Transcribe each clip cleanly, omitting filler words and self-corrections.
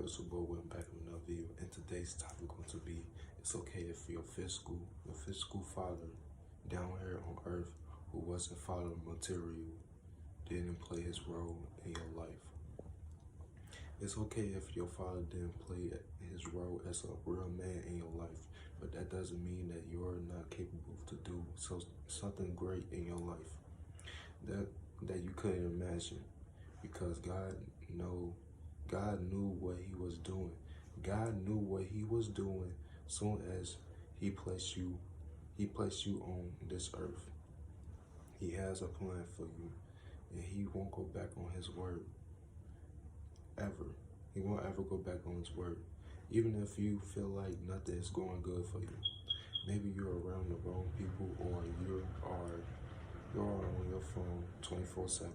It's your boy, we're back with another video, and today's topic going to be, it's okay if your physical father down here on earth who wasn't father material didn't play his role in your life. It's okay if your father didn't play his role as a real man in your life, but that doesn't mean that you're not capable to do something great in your life that you couldn't imagine, because God knew what he was doing. God knew what he was doing soon as he placed you on this earth. He has a plan for you, and he won't go back on his word ever. He won't ever go back on his word. Even if you feel like nothing is going good for you. Maybe you're around the wrong people, or you're on your phone 24/7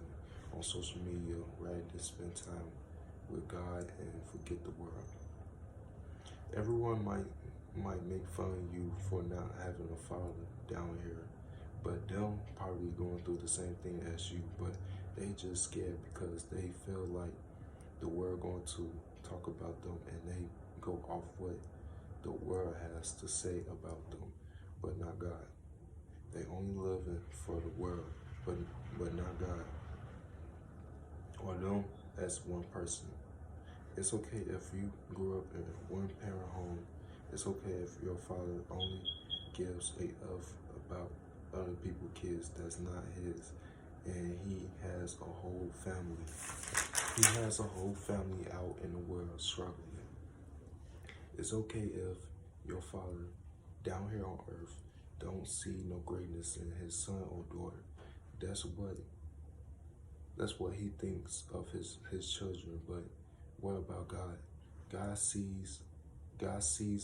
on social media, ready to spend time with God and forget the world. Everyone might make fun of you for not having a father down here, but them probably going through the same thing as you, but they just scared because they feel like the world going to talk about them, and they go off what the world has to say about them, but not God. They only living for the world, but not God, or them as one person. It's okay if you grew up in a one-parent home. It's okay if your father only gives a F about other people's kids that's not his, and he has a whole family. He has a whole family out in the world struggling. It's okay if your father down here on earth don't see no greatness in his son or daughter. That's what he thinks of his children. But what about God? God sees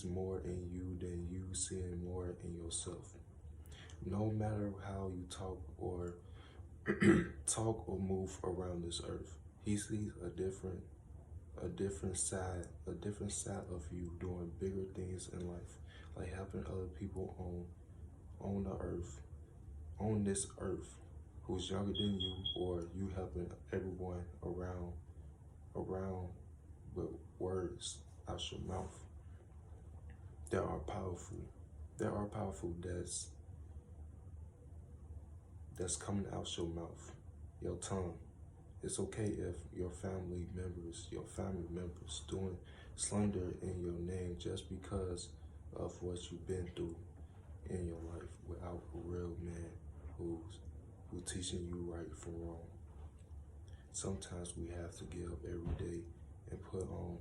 more in you than you seeing more in yourself. No matter how you talk or move around this earth, he sees a different side of you doing bigger things in life, like helping other people on the earth, on this earth, who's younger than you, or you helping everyone around with words out your mouth that are powerful. That's coming out your mouth, your tongue. It's okay if your family members doing slander in your name just because of what you've been through in your life, without a real man who's teaching you right from wrong. Sometimes we have to get up every day and put on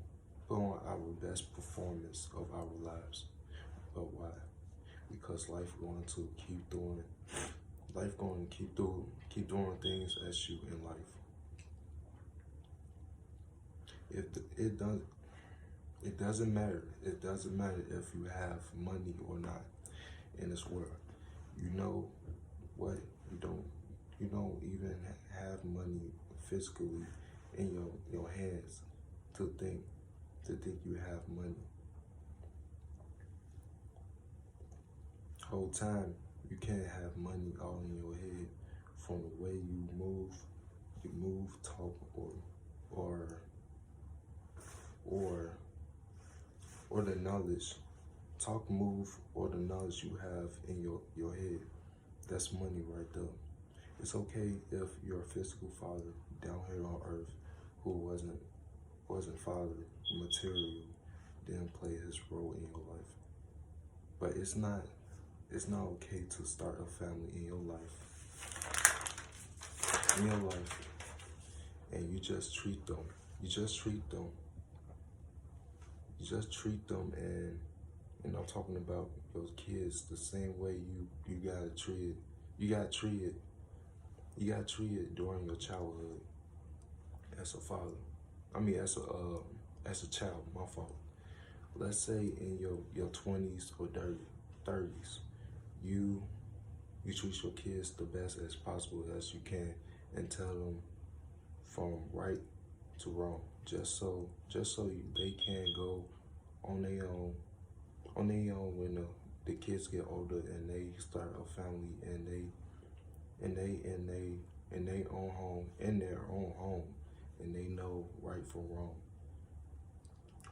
our best performance of our lives. But why? Because life going to keep doing things at you in life. It doesn't matter. It doesn't matter if you have money or not in this world. You know what? You don't even have money physically in your hands to think you have money. Whole time you can't have money all in your head, from the way you move, talk, or the knowledge. Talk, move, or the knowledge you have in your head. That's money right there. It's okay if your physical father down here on earth, who wasn't father material, didn't play his role in your life. But it's not okay to start a family in your life. And you just treat them. And I'm talking about those kids the same way you gotta treat it during your childhood as a father. I mean, as a child, my fault. Let's say in your 20s or 30s, you treat your kids the best as possible as you can, and tell them from right to wrong, just so they can go on their own when the kids get older and they start a family, and in their own home, and they know right from wrong.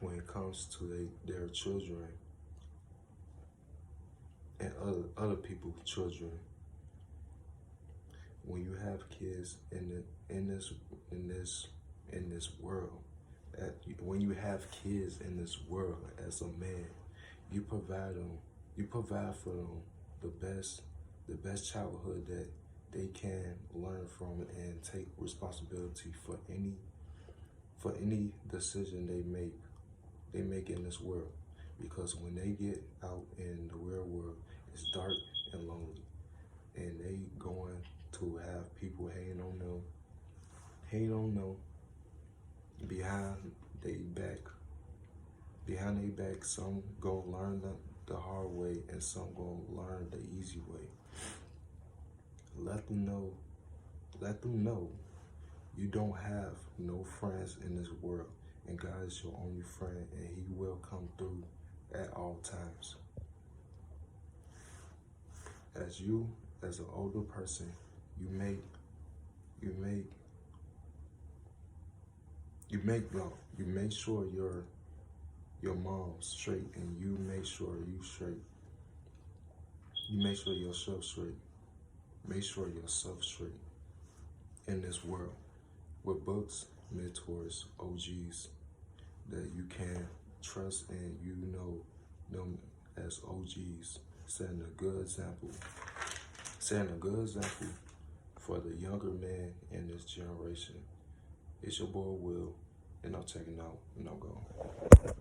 when it comes to their children and other people's children. When you have kids in this world, when you have kids in this world as a man, you provide for them the best childhood that they can learn from and take responsibility for any decision they make in this world. Because when they get out in the real world, it's dark and lonely, and they going to have people hating on them behind their back. Some go learn the hard way, and some go learn the easy way. Let them know you don't have no friends in this world, and God is your only friend, and He will come through at all times. As an older person, you make sure your mom's straight, and you make sure you straight. You make sure yourself straight. Make sure yourself straight in this world with books, mentors, OGs that you can trust, and you know them as OGs, setting a good example for the younger man in this generation. It's your boy Will, and I'm checking out, and I'm going.